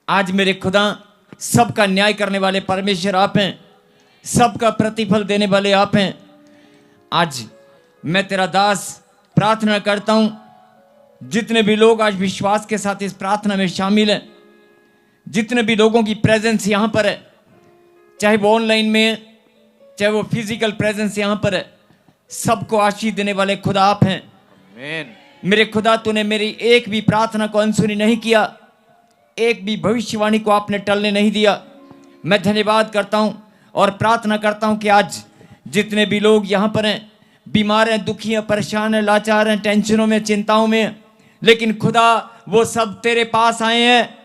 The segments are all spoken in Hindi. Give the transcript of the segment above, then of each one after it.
आज मेरे खुदा सबका न्याय करने वाले परमेश्वर आप हैं, सबका प्रतिफल देने वाले आप हैं। आज मैं तेरा दास प्रार्थना करता हूं, जितने भी लोग आज विश्वास के साथ इस प्रार्थना में शामिल हैं, जितने भी लोगों की प्रेजेंस यहां पर है, चाहे वो ऑनलाइन में है, चाहे वो फिजिकल प्रेजेंस यहां पर है, सबको आशीष देने वाले खुदा आप हैं। आमीन। मेरे खुदा, तूने मेरी एक भी प्रार्थना को अनसुनी नहीं किया, एक भी भविष्यवाणी को आपने टलने नहीं दिया। मैं धन्यवाद करता हूं और प्रार्थना करता हूं कि आज जितने भी लोग यहां पर हैं, बीमार हैं, दुखी हैं, परेशान हैं, लाचार हैं, टेंशनों में, चिंताओं में, लेकिन खुदा वो सब तेरे पास आए हैं।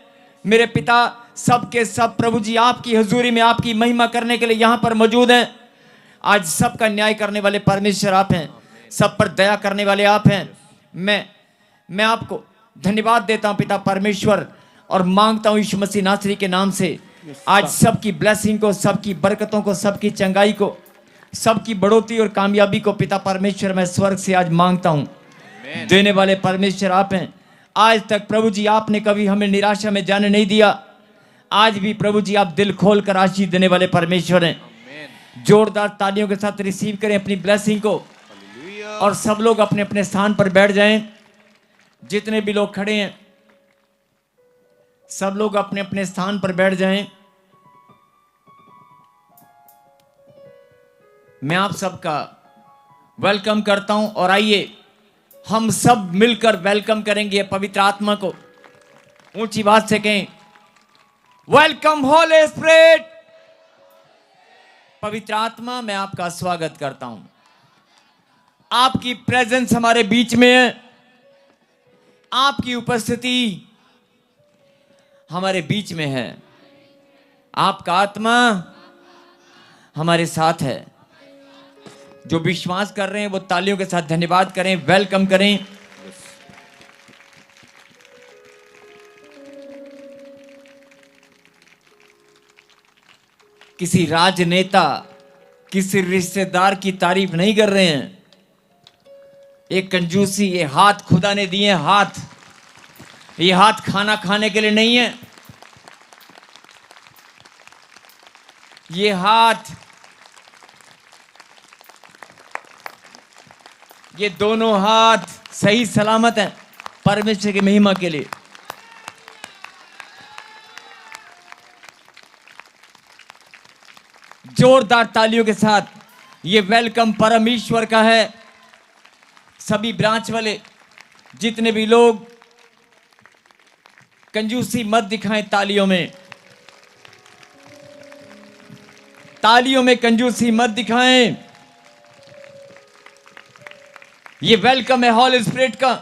मेरे पिता, सब के सब प्रभु जी आपकी हजूरी में आपकी महिमा करने के लिए यहां पर मौजूद हैं। आज सबका न्याय करने वाले परमेश्वर आप हैं, सब पर दया करने वाले आप हैं। मैं आपको धन्यवाद देता हूं पिता परमेश्वर, और मांगता हूं यीशु मसीह नासरी के नाम से आज सबकी ब्लेसिंग को, सबकी बरकतों को, सबकी चंगाई को, सबकी बढ़ोतरी और कामयाबी को पिता परमेश्वर मैं स्वर्ग से आज मांगता हूं। देने वाले परमेश्वर आप हैं। आज तक प्रभु जी आपने कभी हमें निराशा में जाने नहीं दिया। आज भी प्रभु जी आप दिल खोल कर आशीष देने वाले परमेश्वर हैं। जोरदार तालियों के साथ रिसीव करें अपनी ब्लेसिंग को, और सब लोग अपने अपने स्थान पर बैठ जाएं। जितने भी लोग खड़े हैं, सब लोग अपने अपने स्थान पर बैठ जाएं। मैं आप सबका वेलकम करता हूं, और आइए हम सब मिलकर वेलकम करेंगे पवित्र आत्मा को। ऊंची बात से कहें, वेलकम होली स्पिरिट। पवित्र आत्मा, मैं आपका स्वागत करता हूं। आपकी प्रेजेंस हमारे बीच में है, आपकी उपस्थिति हमारे बीच में है, आपका आत्मा हमारे साथ है। जो विश्वास कर रहे हैं वो तालियों के साथ धन्यवाद करें, वेलकम करें। किसी राजनेता, किसी रिश्तेदार की तारीफ नहीं कर रहे हैं। एक कंजूसी, ये हाथ खुदा ने दिए हाथ, ये हाथ खाना खाने के लिए नहीं है। ये हाथ, ये दोनों हाथ सही सलामत हैं परमेश्वर की महिमा के लिए। जोरदार तालियों के साथ ये वेलकम परमेश्वर का है। सभी ब्रांच वाले, जितने भी लोग, कंजूसी मत दिखाएं तालियों में, तालियों में कंजूसी मत दिखाएं। ये वेलकम है होली स्पिरिट का,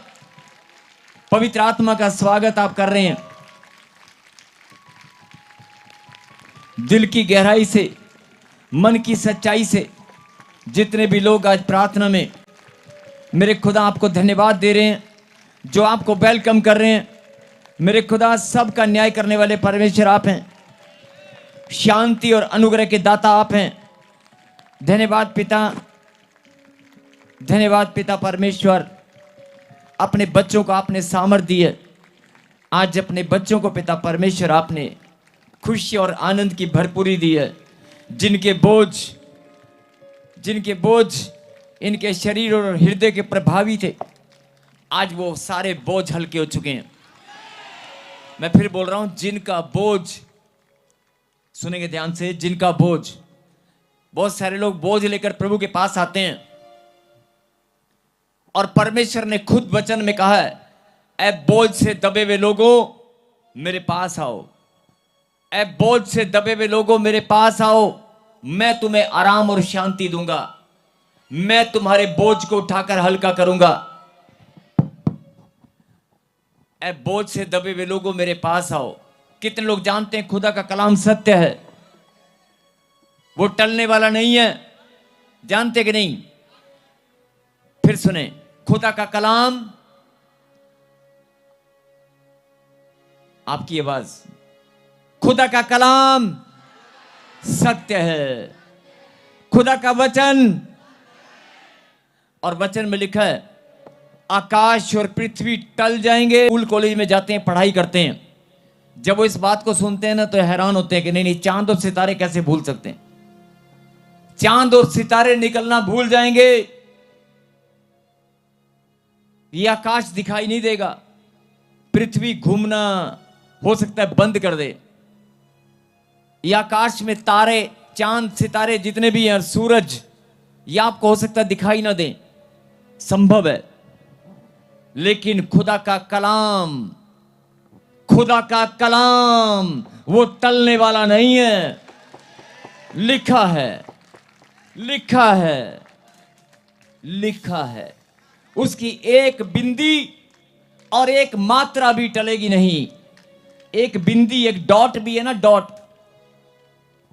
पवित्र आत्मा का स्वागत आप कर रहे हैं। दिल की गहराई से, मन की सच्चाई से जितने भी लोग आज प्रार्थना में मेरे खुदा आपको धन्यवाद दे रहे हैं, जो आपको वेलकम कर रहे हैं। मेरे खुदा, सबका न्याय करने वाले परमेश्वर आप हैं, शांति और अनुग्रह के दाता आप हैं। धन्यवाद पिता, धन्यवाद पिता परमेश्वर। अपने बच्चों को आपने सामर्थ दी है। आज अपने बच्चों को पिता परमेश्वर आपने खुशी और आनंद की भरपूरी दी है। जिनके बोझ इनके शरीर और हृदय के प्रभावी थे, आज वो सारे बोझ हल्के हो चुके हैं। मैं फिर बोल रहा हूं, जिनका बोझ, सुनेंगे ध्यान से, जिनका बोझ, बहुत सारे लोग बोझ लेकर प्रभु के पास आते हैं, और परमेश्वर ने खुद वचन में कहा है, ऐ बोझ से दबे हुए लोगों मेरे पास आओ, ऐ बोझ से दबे हुए लोगों मेरे पास आओ, मैं तुम्हें आराम और शांति दूंगा, मैं तुम्हारे बोझ को उठाकर हल्का करूंगा। ऐ बोझ से दबे हुए लोगों मेरे पास आओ। कितने लोग जानते हैं खुदा का कलाम सत्य है, वो टलने वाला नहीं है? जानते कि नहीं? फिर सुने, खुदा का कलाम, आपकी आवाज, खुदा का कलाम सत्य है। खुदा का वचन, और वचन में लिखा है आकाश और पृथ्वी टल जाएंगे। स्कूल कॉलेज में जाते हैं, पढ़ाई करते हैं, जब वो इस बात को सुनते हैं ना तो हैरान होते हैं कि नहीं नहीं, चांद और सितारे कैसे भूल सकते हैं? चांद और सितारे निकलना भूल जाएंगे, ये आकाश दिखाई नहीं देगा, पृथ्वी घूमना हो सकता है बंद कर दे, ये आकाश में तारे, चांद, सितारे जितने भी हैं, सूरज, ये आपको हो सकता है दिखाई ना दे, संभव है। लेकिन खुदा का कलाम, खुदा का कलाम वो टलने वाला नहीं है। लिखा है, लिखा है, लिखा है, उसकी एक बिंदी और एक मात्रा भी टलेगी नहीं। एक बिंदी, एक डॉट भी है ना, डॉट,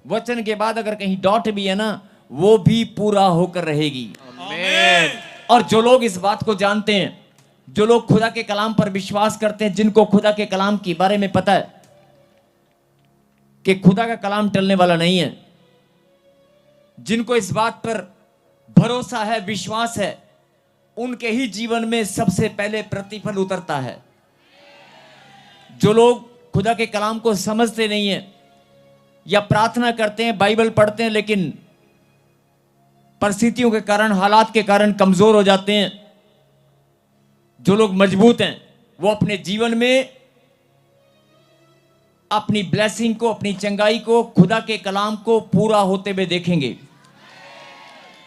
वचन के बाद अगर कहीं डॉट भी है ना, वो भी पूरा होकर रहेगी। आमीन। और जो लोग इस बात को जानते हैं, जो लोग खुदा के कलाम पर विश्वास करते हैं, जिनको खुदा के कलाम के बारे में पता है कि खुदा का कलाम टलने वाला नहीं है, जिनको इस बात पर भरोसा है, विश्वास है, उनके ही जीवन में सबसे पहले प्रतिफल उतरता है। जो लोग खुदा के कलाम को समझते नहीं है या प्रार्थना करते हैं, बाइबल पढ़ते हैं, लेकिन परिस्थितियों के कारण, हालात के कारण कमजोर हो जाते हैं, जो लोग मजबूत हैं वो अपने जीवन में अपनी ब्लेसिंग को, अपनी चंगाई को, खुदा के कलाम को पूरा होते हुए देखेंगे।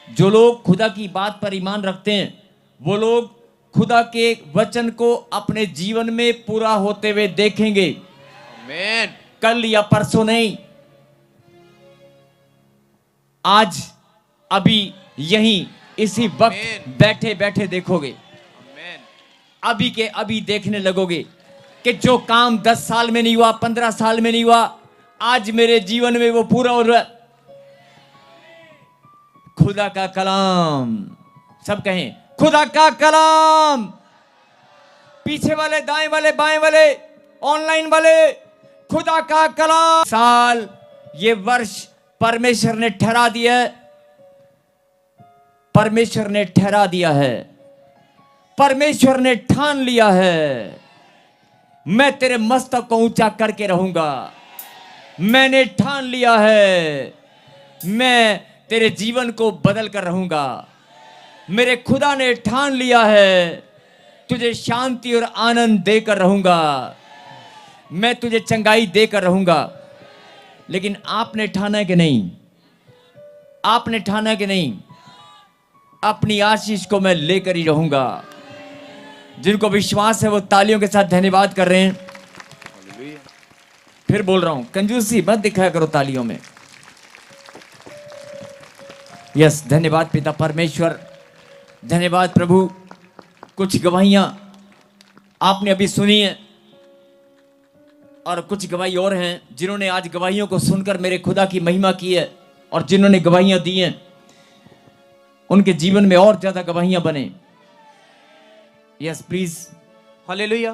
जो लोग खुदा की बात पर ईमान रखते हैं, वो लोग खुदा के वचन को अपने जीवन में पूरा होते हुए देखेंगे। आमीन। कल या परसों नहीं, आज, अभी, यहीं, इसी वक्त बैठे बैठे देखोगे। अभी के अभी देखने लगोगे कि जो काम 10 साल में नहीं हुआ, 15 साल में नहीं हुआ, आज मेरे जीवन में वो पूरा हो रहा है। खुदा का कलाम, सब कहें खुदा का कलाम। पीछे वाले, दाएं वाले, बाएं वाले, ऑनलाइन वाले, खुदा का कलाम। साल, ये वर्ष परमेश्वर ने ठहरा दिया है, परमेश्वर ने ठहरा दिया है, परमेश्वर ने ठान लिया है, मैं तेरे मस्तक को ऊंचा करके रहूंगा। मैंने ठान लिया है, मैं तेरे जीवन को बदल कर रहूंगा। मेरे खुदा ने ठान लिया है, तुझे शांति और आनंद देकर रहूंगा, मैं तुझे चंगाई देकर रहूंगा। लेकिन आपने ठाना है कि नहीं? आपने ठाना है कि नहीं? अपनी आशीष को मैं लेकर ही रहूंगा। जिनको विश्वास है वो तालियों के साथ धन्यवाद कर रहे हैं। फिर बोल रहा हूं, कंजूसी मत दिखाया करो तालियों में। यस, धन्यवाद पिता परमेश्वर, धन्यवाद प्रभु। कुछ गवाहियां आपने अभी सुनी है और कुछ गवाही और हैं जिन्होंने आज गवाहियों को सुनकर मेरे खुदा की महिमा की है, और जिन्होंने गवाहियां दी हैं उनके जीवन में और ज्यादा गवाहियां बने। Yes please. हालेलुया।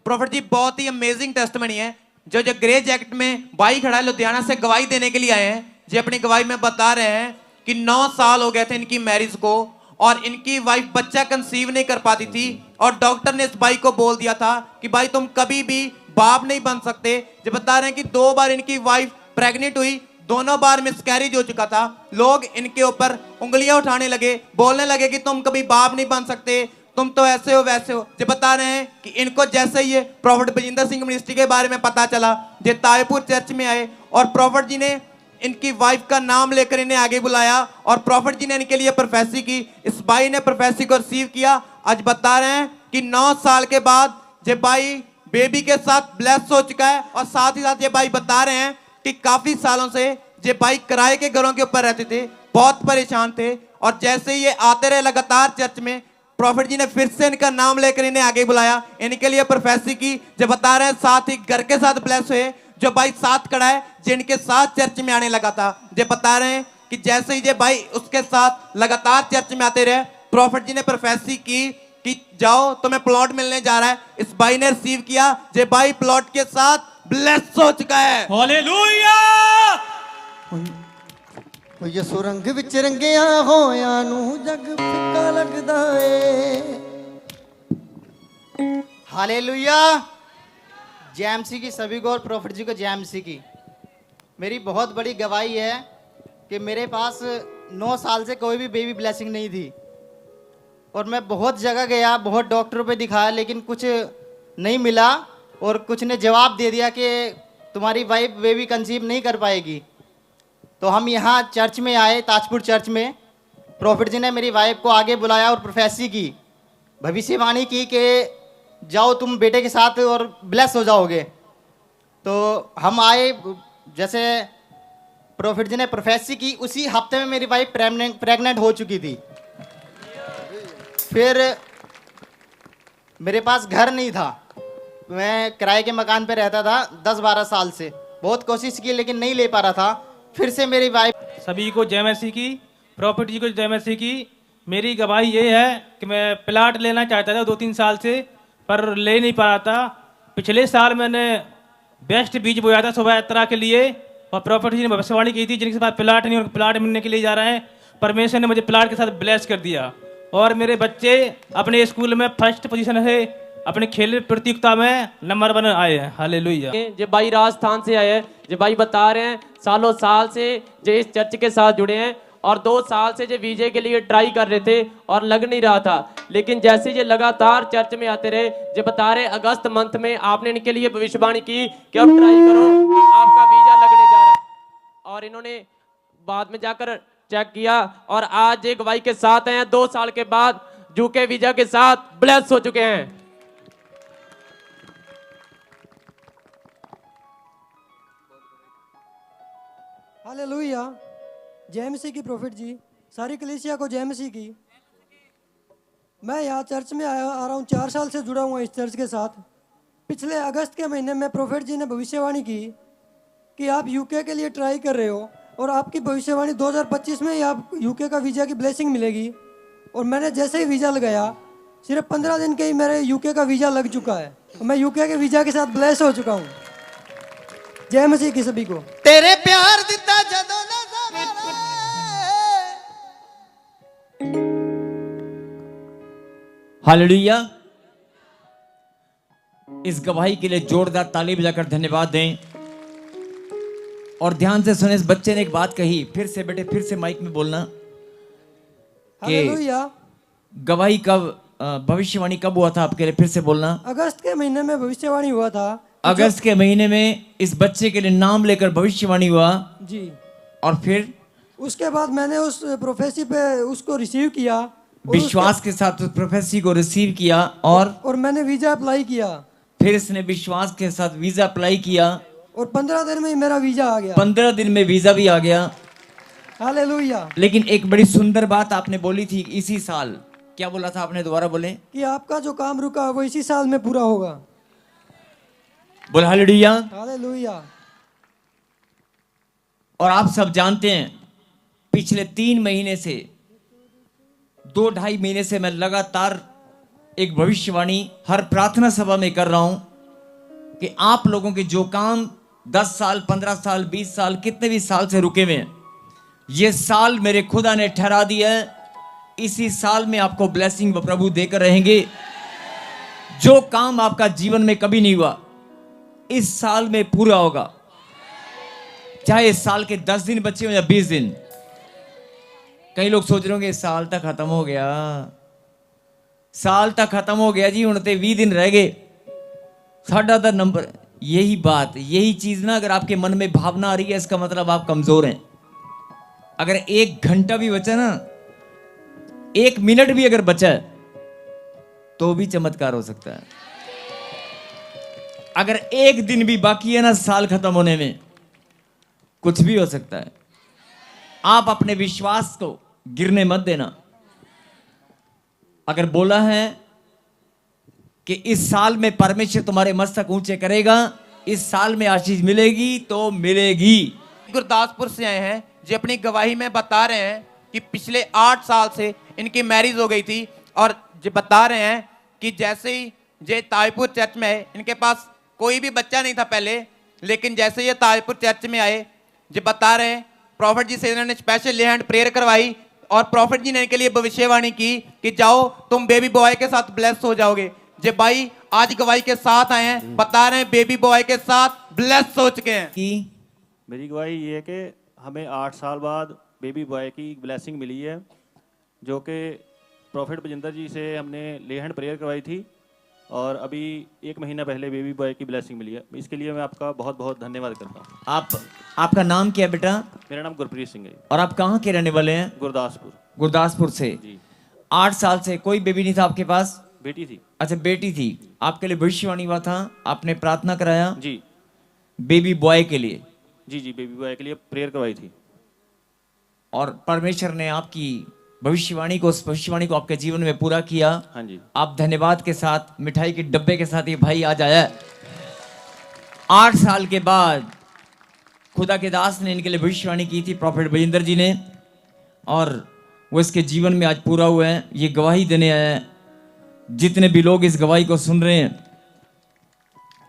प्रॉफिट जी, बहुत ही अमेजिंग टेस्टमनी है। जो ग्रे जैकेट में भाई खड़ा है, लुधियाना से गवाही देने के लिए आए हैं। जी अपनी गवाही में बता रहे हैं कि 9 साल हो गए थे इनकी मैरिज को, और इनकी वाइफ बच्चा कंसीव नहीं कर पाती थी, और डॉक्टर ने इस भाई को बोल दिया था कि भाई तुम कभी भी बाप नहीं बन सकते। जो बता रहे हैं कि 2 बार इनकी वाइफ प्रेग्नेंट हुई, दोनों बार मिसकैरेज हो चुका था। लोग इनके ऊपर उंगलियां उठाने लगे, बोलने लगे कि तुम कभी बाप नहीं बन सकते, तुम तो ऐसे हो वैसे हो। जो बता रहे हैं कि इनको जैसे ये प्रॉफिट बजिंदर सिंह मिनिस्ट्री के बारे में पता चला, ये तायपुर चर्च में आए, और प्रॉफिट जी ने इनकी वाइफ का नाम लेकर इन्हें आगे बुलाया, और प्रॉफिट जी ने इनके लिए प्रोफेसी की। इस भाई ने प्रोफेसी को रिसीव किया। आज बता रहे हैं कि 9 साल के बाद ये भाई बेबी के साथ ब्लेस हो चुका है। और साथ ही साथ ये भाई बता रहे हैं कि काफी सालों से ये भाई किराए के घरों के ऊपर रहते थे, बहुत परेशान थे, और जैसे ये आते रहे लगातार चर्च में, प्रॉफिट जी ने फिर से इनका नाम लेकर इन्हें आगे बुलाया, इनके लिए प्रोफेसी की। जो बता रहे हैं साथ ही घर के साथ ब्लेस हुए। जो भाई साथ खड़ा है, जिनके साथ चर्च में आने लगा था, जो बता रहे हैं कि जैसे ही ये भाई उसके साथ लगातार चर्च में आते रहे, प्रॉफिट जी ने प्रोफेसी की कि जाओ तुम्हें प्लॉट मिलने जा रहा है। इस भाई ने रिसीव किया, जे भाई प्लॉट के साथ ब्लेस हो चुका है। हालेलुया। ये सुरंग विच रंगिया होया नू जग फिक्का लगदा ए। हालेलुया। जेएमसी की सभी को और प्रॉफिट जी को जेएमसी की। मेरी बहुत बड़ी गवाही है कि मेरे पास 9 साल से कोई भी बेबी ब्लेसिंग नहीं थी और मैं बहुत जगह गया, बहुत डॉक्टरों पे दिखाया, लेकिन कुछ नहीं मिला और कुछ ने जवाब दे दिया कि तुम्हारी वाइफ बेबी कंसीव नहीं कर पाएगी। तो हम यहाँ चर्च में आए, ताजपुर चर्च में। प्रॉफिट जी ने मेरी वाइफ को आगे बुलाया और प्रोफेसी की, भविष्यवाणी की कि जाओ तुम बेटे के साथ और ब्लेस हो जाओगे। तो हम आए, जैसे प्रॉफिट जी ने प्रोफेसी की, उसी हफ्ते में मेरी वाइफ प्रेग्नेंट हो चुकी थी। फिर मेरे पास घर नहीं था, मैं किराए के मकान पे रहता था 10-12 साल से। बहुत कोशिश की लेकिन नहीं ले पा रहा था। फिर से मेरी वाइफ सभी को जय मसीह की, प्रॉफिट जी को जय मसीह की। मेरी गवाही ये है कि मैं प्लाट लेना चाहता था 2-3 साल से, पर ले नहीं पा रहा था। पिछले साल मैंने बेस्ट बीज बोया था शोभा यात्रा के लिए, और प्रॉफिट जी ने भविष्यवाणी की थी जिनके पास प्लाट नहीं और प्लाट मिलने के लिए जा रहे हैं। परमेश्वर ने मुझे प्लाट के साथ ब्लेस कर दिया और मेरे बच्चे अपने स्कूल में फर्स्ट पोजीशन से अपने खेल प्रतियोगिता में नंबर 1 आए हैं। हालेलुया। जो भाई राजस्थान से आए हैं, जो भाई बता रहे हैं सालों साल से जो इस चर्च के साथ जुड़े हैं और 2 साल से जो वीजे के लिए ट्राई कर रहे थे और लग नहीं रहा था, लेकिन जैसे ये लगातार चर्च में आते रहे, जो बता रहे अगस्त मंथ में आपने इनके लिए भविष्यवाणी की कि अब ट्राई करो, आपका वीजा लगने जा रहा है। और इन्होंने बाद में जाकर चेक किया और आज एक गवाही के साथ हैं, 2 साल के बाद यूके वीजा के साथ ब्लेस हो चुके हैं। हालेलुया। जय मसीह की प्रॉफिट जी, सारी कलीसिया को जय मसीह की। मैं यहाँ चर्च में आ रहा हूँ, 4 साल से जुड़ा हुआ इस चर्च के साथ। पिछले अगस्त के महीने में प्रॉफिट जी ने भविष्यवाणी की कि आप यूके के लिए ट्राई कर रहे हो और आपकी भविष्यवाणी 2025 में ही आप यूके का वीज़ा की ब्लेसिंग मिलेगी। और मैंने जैसे ही वीज़ा लगाया, सिर्फ 15 दिन के ही मेरे यूके का वीज़ा लग चुका है और मैं यूके के वीज़ा के साथ ब्लेस हो चुका हूँ। जय मसीह की सभी को। तेरे प्यार दिता जदों हालेलुया। इस गवाही के लिए जोरदार ताली बजाकर धन्यवाद दें। और ध्यान से सुने, इस बच्चे ने एक बात कही, फिर से बेटे, फिर से माइक में बोलना कि हालेलुया। गवाही कब, भविष्यवाणी कब हुआ था आपके लिए? फिर से बोलना। अगस्त के महीने में भविष्यवाणी हुआ था। अगस्त के महीने में इस बच्चे के लिए नाम लेकर भविष्यवाणी हुआ जी। और फिर उसके बाद मैंने उस प्रोफेसी पे उसको रिसीव किया, विश्वास के साथ उस प्रोफेसी को रिसीव किया और मैंने वीजा अप्लाई किया। फिर इसने विश्वास के साथ वीजा अप्लाई किया और 15 दिन में ही मेरा वीजा आ गया। 15 दिन में वीजा भी आ गया। हालेलुया। लेकिन एक बड़ी सुंदर बात आपने बोली थी इसी साल। क्या बोला था आपने? दोबारा बोले। कि आपका जो काम रुका वो इसी साल में पूरा होगा। बोल हालेलुया। हालेलुया। और आप सब जानते हैं, पिछले 3 महीने से, 2-2.5 महीने से मैं लगातार एक भविष्यवाणी हर प्रार्थना सभा में कर रहा हूं कि आप लोगों के जो काम 10 साल, 15 साल, 20 साल, कितने भी साल से रुके हुए हैं, ये साल मेरे खुदा ने ठहरा दिया है। इसी साल में आपको ब्लेसिंग प्रभु देकर रहेंगे। जो काम आपका जीवन में कभी नहीं हुआ, इस साल में पूरा होगा। चाहे इस साल के 10 दिन बचे हो या 20 दिन। कई लोग सोच रहे होंगे साल तक खत्म हो गया, साल तक खत्म हो गया जी, उनते 20 दिन रह गए, साढ़ा दा नंबर। यही बात, यही चीज ना, अगर आपके मन में भावना आ रही है, इसका मतलब आप कमजोर हैं। अगर 1 घंटा भी बचा ना, 1 मिनट भी अगर बचा है, तो भी चमत्कार हो सकता है। अगर 1 दिन भी बाकी है ना साल खत्म होने में, कुछ भी हो सकता है। आप अपने विश्वास को गिरने मत देना। अगर बोला है कि इस साल में परमेश्वर तुम्हारे मस्तक ऊंचे करेगा, इस साल में आशीष मिलेगी तो मिलेगी। गुरदासपुर से आए हैं, जो अपनी गवाही में बता रहे हैं कि पिछले 8 साल से इनकी मैरिज हो गई थी और जो बता रहे हैं कि जैसे ही ये ताजपुर चर्च में है, इनके पास कोई भी बच्चा नहीं था पहले, लेकिन जैसे ये ताजपुर चर्च में आए, जो बता रहे हैं प्रॉफिट जी से इन्होंने स्पेशल हैंड प्रेयर करवाई और प्रॉफिट जी ने इनके लिए भविष्यवाणी की कि जाओ तुम बेबी बॉय के साथ ब्लेस हो जाओगे। जे भाई आज गवाही के साथ आए हैं, बता रहे हैं बेबी बॉय के साथ ब्लेस हो चुके हैं। कि मेरी गवाही ये है कि हमें 8 साल बाद बेबी बॉय की ब्लेसिंग मिली है, जो कि प्रॉफिट बजिंदर जी से हमने ले हैंड प्रेयर करवाई थी और अभी 1 महीना पहले बेबी बॉय की ब्लेसिंग मिली है। इसके लिए मैं आपका बहुत बहुत धन्यवाद करता हूँ। आपका नाम क्या है बेटा? मेरा नाम गुरप्रीत सिंह है। और आप कहाँ के रहने वाले हैं? गुरदासपुर। गुरदासपुर से। जी। 8 साल से कोई बेबी नहीं था आपके पास? बेटी थी। अच्छा, बेटी थी। आपके लिए भविष्यवाणी हुआ था, आपने प्रार्थना कराया जी बेबी बॉय के लिए? जी जी, बेबी बॉय के लिए प्रेयर करवाई थी और परमेश्वर ने आपकी भविष्यवाणी को, उस भविष्यवाणी को आपके जीवन में पूरा किया। हाँ जी। आप धन्यवाद के साथ, मिठाई के डब्बे के साथ ये भाई आज आया। 8 साल के बाद खुदा के दास ने इनके लिए भविष्यवाणी की थी, प्रॉफिट बजिंदर जी ने, और वो इसके जीवन में आज पूरा हुआ है। ये गवाही देने आया है। जितने भी लोग इस गवाही को सुन रहे हैं,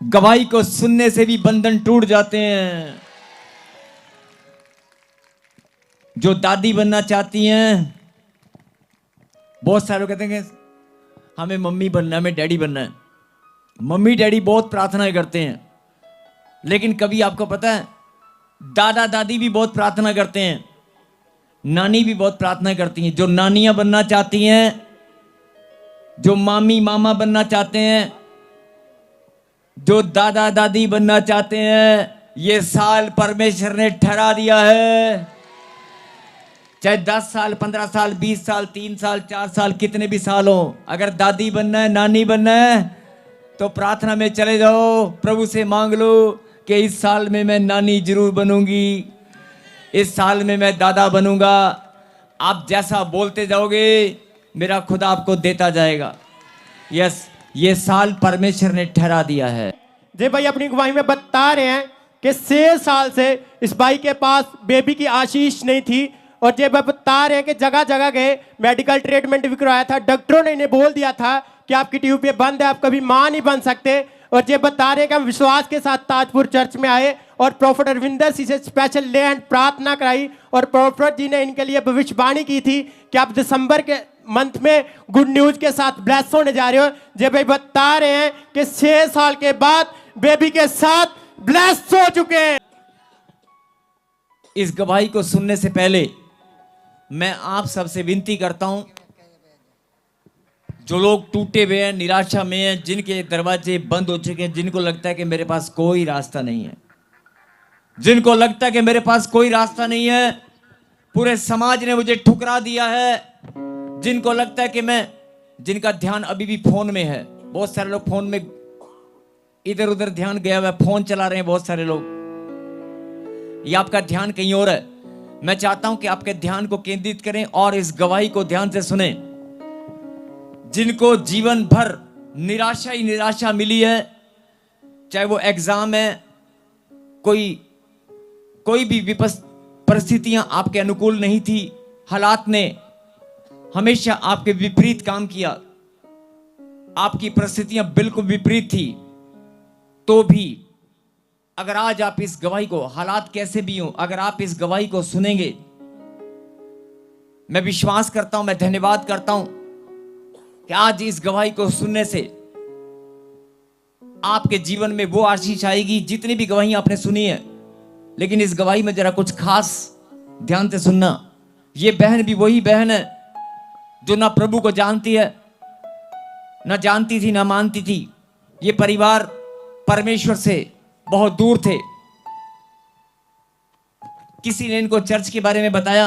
गवाही को सुनने से भी बंधन टूट जाते हैं। जो दादी बनना चाहती हैं, बहुत सारे लोग कहते हैं कि हमें मम्मी बनना है, हमें डैडी बनना है। मम्मी डैडी बहुत प्रार्थनाएं करते हैं, लेकिन कभी आपको पता है दादा दादी भी बहुत प्रार्थना करते हैं, नानी भी बहुत प्रार्थना करती हैं। जो नानियां बनना चाहती हैं, जो मामी मामा बनना चाहते हैं, जो दादा दादी बनना चाहते हैं, ये साल परमेश्वर ने ठहरा दिया है। चाहे 10 साल, 15 साल, 20 साल, 3 साल, 4 साल, कितने भी साल हो, अगर दादी बनना है, नानी बनना है, तो प्रार्थना में चले जाओ, प्रभु से मांग लो कि इस साल में मैं नानी जरूर बनूंगी, इस साल में मैं दादा बनूंगा। आप जैसा बोलते जाओगे, मेरा खुदा आपको देता जाएगा। यस, ये साल परमेश्वर ने ठहरा दिया है। जे भाई अपनी गवाही में बता रहे हैं कि 6 साल से इस भाई के पास बेबी की आशीष नहीं थी, और जे भाई बता रहे हैं कि जगह जगह गए, मेडिकल ट्रीटमेंट भी करवाया था, डॉक्टरों ने इन्हें बोल दिया था कि आपकी ट्यूब ये बंद है, आप कभी मां नहीं बन सकते। और जे बता रहे हैं कि हम विश्वास के साथ ताजपुर चर्च में आए और प्रॉफिट अरविंदर सिंह से स्पेशल ले एंड प्रार्थना कराई, और प्रॉफिट जी ने इनके लिए भविष्यवाणी की थी कि आप दिसंबर के मंथ में गुड न्यूज के साथ ब्लेस होने जा रहे हो। जे भाई बता रहे हैं कि 6 साल के बाद बेबी के साथ ब्लेस हो चुके हैं। इस गवाही को सुनने से पहले मैं आप सबसे विनती करता हूं, जो लोग टूटे हुए हैं, निराशा में हैं, जिनके दरवाजे बंद हो चुके हैं, जिनको लगता है कि मेरे पास कोई रास्ता नहीं है, जिनको लगता है कि मेरे पास कोई रास्ता नहीं है, पूरे समाज ने मुझे ठुकरा दिया है, जिनको लगता है कि जिनका ध्यान अभी भी फोन में है, बहुत सारे लोग फोन में इधर उधर ध्यान गया हुआ है, फोन चला रहे हैं बहुत सारे लोग, या आपका ध्यान कहीं और है। मैं चाहता हूं कि आपके ध्यान को केंद्रित करें और इस गवाही को ध्यान से सुने। जिनको जीवन भर निराशा ही निराशा मिली है, चाहे वो एग्जाम है, कोई भी परिस्थितियां आपके अनुकूल नहीं थी, हालात ने हमेशा आपके विपरीत काम किया, आपकी परिस्थितियां बिल्कुल विपरीत थी, तो भी अगर आज आप इस गवाही को, हालात कैसे भी हो, अगर आप इस गवाही को सुनेंगे, मैं विश्वास करता हूं, मैं धन्यवाद करता हूं कि आज इस गवाही को सुनने से आपके जीवन में वो आशीष आएगी। जितनी भी गवाही आपने सुनी है, लेकिन इस गवाही में जरा कुछ खास ध्यान से सुनना। ये बहन भी वही बहन है जो ना प्रभु को जानती है, ना जानती थी, ना मानती थी। ये परिवार परमेश्वर से बहुत दूर थे। किसी ने इनको चर्च के बारे में बताया।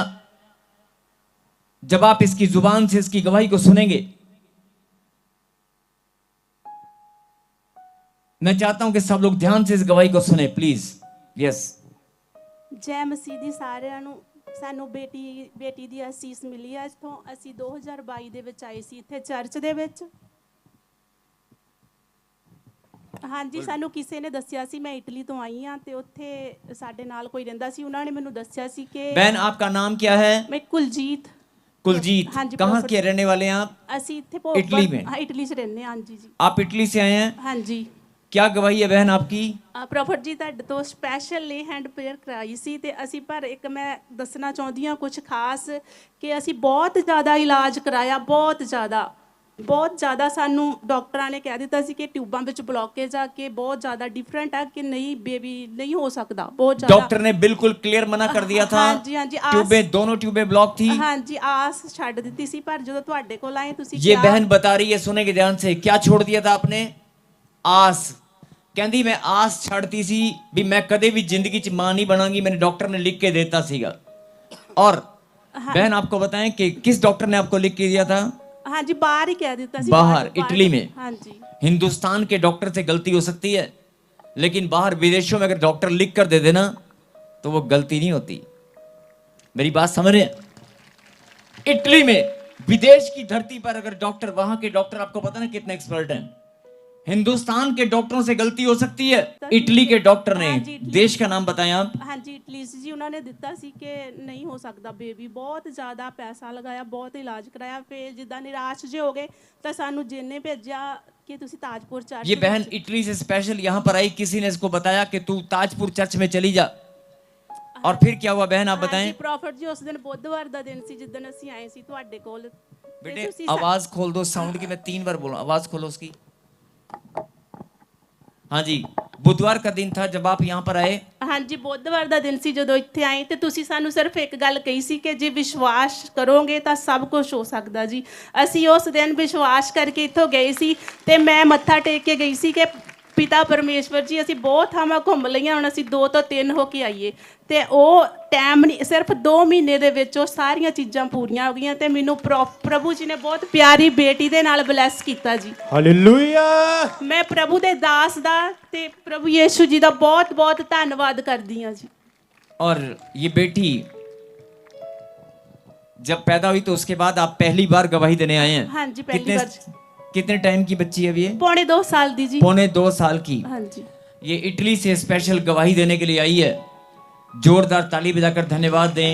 जब आप इसकी जुबान से इसकी गवाही को सुनेंगे, मैं चाहता हूं कि सब लोग ध्यान से इस गवाही को सुने, प्लीज। यस। जय मसीह ਦੀ ਸਾਰਿਆਂ ਨੂੰ। ਸਾਨੂੰ ਬੇਟੀ ਦੀ ਅਸੀਸ ਮਿਲੀ ਹੈ। ਇੱਥੋਂ ਅਸੀਂ 2022 ਦੇ ਵਿੱਚ ਆਏ ਸੀ ਇੱਥੇ ਚਰਚ ਦੇ ਵਿੱਚ। ਹਾਂਜੀ, ਸਾਨੂੰ ਕਿਸੇ ਨੇ ਦੱਸਿਆ ਸੀ, ਮੈਂ ਇਟਲੀ ਤੋਂ ਆਈ ਹਾਂ ਤੇ ਉੱਥੇ ਸਾਡੇ ਨਾਲ ਕੋਈ ਰਹਿੰਦਾ ਸੀ, ਉਹਨਾਂ ਨੇ ਮੈਨੂੰ ਦੱਸਿਆ ਸੀ ਕਿ बहन आपका नाम क्या है? मैं कुलजीत। कुलजीत। हाँ जी, कहाँ प्रॉफिट- के रहने वाले हैं आप? ਅਸੀਂ ਇੱਥੇ इटली में? ਹਾਂ, ਇਟਲੀ 'ਚ ਰਹਿੰਦੇ ਹਾਂ। ਹਾਂਜੀ ਜੀ। आप इटली से आए हैं? ਹਾਂਜੀ। क्या गवाही है बहन आपकी? ਪ੍ਰੋਫਿਟ ਜੀ ਤੁਹਾਡੇ ਤੋਂ ਸਪੈਸ਼ਲ ਲੇ ਹੈਂਡ ਪ੍ਰੇਅਰ ਕਰਾਈ ਸੀ ਤੇ ਅਸੀਂ, ਪਰ ਇੱਕ ਮੈਂ ਦੱਸਣਾ ਚਾਹੁੰਦੀ ਹਾਂ ਕੁਝ ਖਾਸ, ਕਿ ਅਸੀਂ ਬਹੁਤ ਜ਼ਿਆਦਾ ਇਲਾਜ ਕਰਾਇਆ, ਬਹੁਤ ਜ਼ਿਆਦਾ। ਬਹੁਤ ਜ਼ਿਆਦਾ ਸਾਨੂੰ ਡਾਕਟਰਾਂ ਨੇ ਕਹਿ ਦਿੱਤਾ ਸੀ ਕਿ ਟਿਊਬਾਂ ਵਿੱਚ ਬਲੌਕੇਜ ਆ ਕੇ ਬਹੁਤ ਜ਼ਿਆਦਾ ਡਿਫਰੈਂਟ ਆ ਕਿ ਨਹੀਂ ਬੇਬੀ ਨਹੀਂ ਹੋ ਸਕਦਾ ਬਹੁਤ ਜ਼ਿਆਦਾ डॉक्टर ने बिल्कुल क्लियर मना कर दिया था। ਹਾਂਜੀ ਹਾਂਜੀ ट्यूबें दोनों ट्यूबें ब्लॉक थी। ਹਾਂਜੀ ਆਸ ਛੱਡ ਦਿੱਤੀ ਸੀ ਪਰ ਜਦੋਂ ਤੁਹਾਡੇ ਕੋਲ ਆਏ ਤੁਸੀਂ ये ਕਿਹਾ- बहन बता रही है, सुनेंगे ध्यान से, क्या छोड़ दिया था आपने? आस। कहती मैं आस छाड़ती सी भी मैं कदे भी जिंदगी च मां नहीं बनांगी, मैंने डॉक्टर ने लिख के देता सीगा। और बहन आपको बताएं कि किस डॉक्टर ने आपको लिख के दिया था? ਹਾਂਜੀ ਬਾਹਰ ਹੀ ਕਹਿ ਦਿੱਤਾ ਸੀ बाहर इटली में। ਹਾਂਜੀ हिंदुस्तान के डॉक्टर से गलती हो सकती है, लेकिन बाहर विदेशों में अगर डॉक्टर लिख कर दे देना तो वो गलती नहीं होती। मेरी बात समझ रहे हैं? इटली में, विदेश की धरती पर अगर डॉक्टर, वहां के डॉक्टर आपको पता ना कितने एक्सपर्ट हैं। हिंदुस्तान के डॉक्टरों से गलती हो सकती है, इटली के डॉक्टर ने, हाँ जी, इटली। देश का नाम बताएं आप। ਹਾਂਜੀ ਇਟਲੀ ਜੀ ਉਹਨਾਂ ਨੇ ਦਿੱਤਾ ਸੀ ਕਿ ਨਹੀਂ ਹੋ ਸਕਦਾ ਬੇਬੀ, ਬਹੁਤ ਜ਼ਿਆਦਾ ਪੈਸਾ ਲਗਾਇਆ, ਬਹੁਤ ਇਲਾਜ ਕਰਾਇਆ, ਫਿਰ ਜਿੱਦਾਂ ਨਿਰਾਸ਼ ਜੇ ਹੋ ਗਏ ਤਾਂ ਸਾਨੂੰ ਜਿੰਨੇ ਭੇਜਿਆ कि ਤੁਸੀਂ ताजपुर चर्च ये बहन इटली से स्पेशल यहाँ पर आई, किसी ने इसको बताया कि तू ताजपुर चर्च में चली जा। और फिर क्या हुआ बहन आप बताएं? प्रॉफिट जी उस दिन बुधवार ਦਾ ਦਿਨ ਸੀ ਜਿੱਦਣ ਅਸੀਂ ਆਏ ਸੀ ਤੁਹਾਡੇ ਕੋਲ ਤੇ बेटे ਤੁਸੀਂ आवाज खोल दो साउंड की, मैं 3 बार बोला, आवाज खोलो उसकी। हाँ जी, बुधवार का दिन था जब आप यहाँ पर आए। ਹਾਂਜੀ ਬੁੱਧਵਾਰ ਦਾ ਦਿਨ ਸੀ ਜਦੋਂ ਇੱਥੇ ਆਏ ਤੇ ਤੁਸੀਂ ਸਾਨੂੰ ਸਿਰਫ ਇੱਕ ਗੱਲ ਕਹੀ ਸੀ ਕਿ ਜੇ ਵਿਸ਼ਵਾਸ ਕਰੋਗੇ ਤਾਂ ਸਭ ਕੁਝ ਹੋ ਸਕਦਾ ਜੀ। ਅਸੀਂ ਉਸ ਦਿਨ ਵਿਸ਼ਵਾਸ ਕਰਕੇ ਇੱਥੋਂ ਗਏ ਸੀ ਤੇ ਮੈਂ ਮੱਥਾ ਟੇਕ ਕੇ ਗਈ ਸੀ ਕਿ ਪਿਤਾ ਪਰਮੇਸ਼ਵਰ ਜੀ ਅਸੀਂ ਬਹੁਤ ਥਾਵਾਂ ਘੁੰਮ ਲਈਆਂ, ਹੁਣ ਅਸੀਂ 2 ਤੋਂ 3 ਹੋ ਕੇ ਆਈਏ ਤੇ ਉਹ ਟਾਈਮ ਨਹੀਂ, ਸਿਰਫ 2 ਮਹੀਨੇ ਦੇ ਵਿੱਚ ਉਹ ਸਾਰੀਆਂ ਚੀਜ਼ਾਂ ਪੂਰੀਆਂ ਹੋ ਗਈਆਂ ਤੇ ਮੈਨੂੰ ਪ੍ਰਭੂ ਜੀ ਨੇ ਬਹੁਤ ਪਿਆਰੀ ਬੇਟੀ ਦੇ ਨਾਲ ਬਲੈਸ ਕੀਤਾ ਜੀ। ਹਾਲੇਲੂਇਆ। ਮੈਂ ਪ੍ਰਭੂ ਦੇ ਦਾਸ ਦਾ ਤੇ ਪ੍ਰਭੂ ਯੀਸ਼ੂ ਜੀ ਦਾ ਬਹੁਤ ਬਹੁਤ ਧੰਨਵਾਦ ਕਰਦੀ ਹਾਂ ਜੀ। और ये बेटी जब पैदा हुई तो उसके बाद आप पहली बार गवाही देने आए हैं। हाँ जी, पहली बार। कितने टाइम की बच्ची है अभी ये? पौने 2 साल दी जी। पौने 2 साल की। हाँ जी। ये इटली से स्पेशल गवाही देने के लिए आई है। जोरदार ताली बजाकर धन्यवाद दें।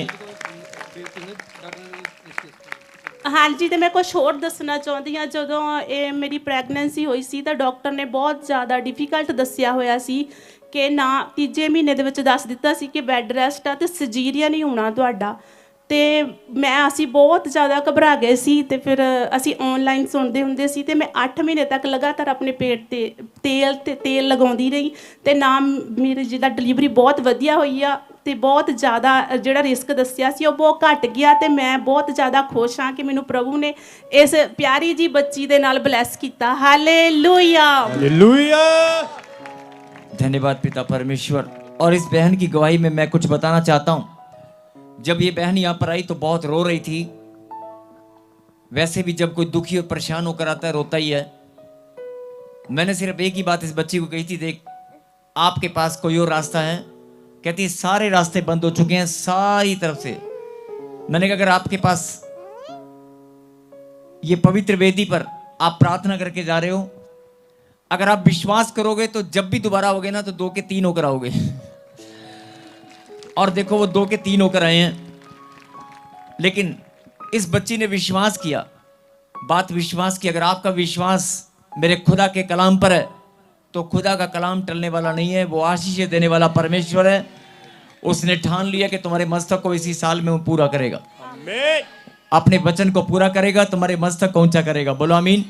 ਹਾਂਜੀ ਤੇ ਮੈਂ ਕੁਝ ਹੋਰ ਦੱਸਣਾ ਚਾਹੁੰਦੀ ਹਾਂ। ਜਦੋਂ ਇਹ ਮੇਰੀ ਪ੍ਰੈਗਨੈਂਸੀ ਹੋਈ ਸੀ ਤਾਂ ਡਾਕਟਰ ਨੇ ਬਹੁਤ ਜ਼ਿਆਦਾ ਡਿਫਿਕਲਟ ਦੱਸਿਆ ਹੋਇਆ ਸੀ ਕਿ ਨਾ 3 ਮਹੀਨੇ ਦੇ ਵਿੱਚ ਦੱਸ ਦਿੱਤਾ ਸੀ ਕਿ ਬੈੱਡ ਰੈਸਟ ਆ ਤੇ ਸਰਜਰੀਅਨ ਹੀ ਹੋਣਾ ਤੁਹਾਡਾ। ਤੇ ਅਸੀਂ ਬਹੁਤ ਜ਼ਿਆਦਾ ਘਬਰਾ ਗਏ ਸੀ ਤੇ ਫਿਰ ਅਸੀਂ ਆਨਲਾਈਨ ਸੁਣਦੇ ਹੁੰਦੇ ਸੀ ਤੇ ਮੈਂ 8 ਮਹੀਨੇ ਤੱਕ ਲਗਾਤਾਰ ਆਪਣੇ ਪੇਟ ਤੇ ਤੇਲ ਲਗਾਉਂਦੀ ਰਹੀ ਤੇ ਨਾ ਮੇਰੀ ਜਿਹਦਾ ਡਿਲੀਵਰੀ ਬਹੁਤ ਵਧੀਆ ਹੋਈ ਆ ਤੇ ਬਹੁਤ ਜ਼ਿਆਦਾ ਜਿਹੜਾ ਰਿਸਕ ਦੱਸਿਆ ਸੀ ਉਹ ਬਹੁਤ ਘਟ ਗਿਆ ਤੇ ਮੈਂ ਬਹੁਤ ਜ਼ਿਆਦਾ ਖੁਸ਼ ਹਾਂ ਕਿ ਮੈਨੂੰ ਪ੍ਰਭੂ ਨੇ ਇਸ ਪਿਆਰੀ ਜੀ ਬੱਚੀ ਦੇ ਨਾਲ ਬਲੈਸ ਕੀਤਾ। Hallelujah hallelujah. धन्यवाद पिता परमेश्वर। और इस बहन की गवाही में मैं कुछ बताना चाहता हूं। जब ये बहन यहाँ पर आई तो बहुत रो रही थी। वैसे भी जब कोई दुखी और परेशान होकर आता है रोता ही है। मैंने सिर्फ एक ही बात इस बच्ची को कही थी, देख आपके पास कोई और रास्ता है? कहती सारे रास्ते बंद हो चुके हैं सारी तरफ से। मैंने कहा अगर आपके पास ये पवित्र वेदी पर आप प्रार्थना करके जा रहे हो, अगर आप विश्वास करोगे तो जब भी दोबारा आओगे ना तो 2 के 3 होकर आओगे। और देखो वो 2 के 3 होकर आए हैं। लेकिन इस बच्ची ने विश्वास किया, बात विश्वास की। अगर आपका विश्वास मेरे खुदा के कलाम पर है तो खुदा का कलाम टलने वाला नहीं है, वो आशीष देने वाला परमेश्वर है। उसने ठान लिया कि तुम्हारे मस्तक को इसी साल में वो पूरा करेगा, अपने वचन को पूरा करेगा, तुम्हारे मस्तक को ऊंचा करेगा। बोलो आमीन।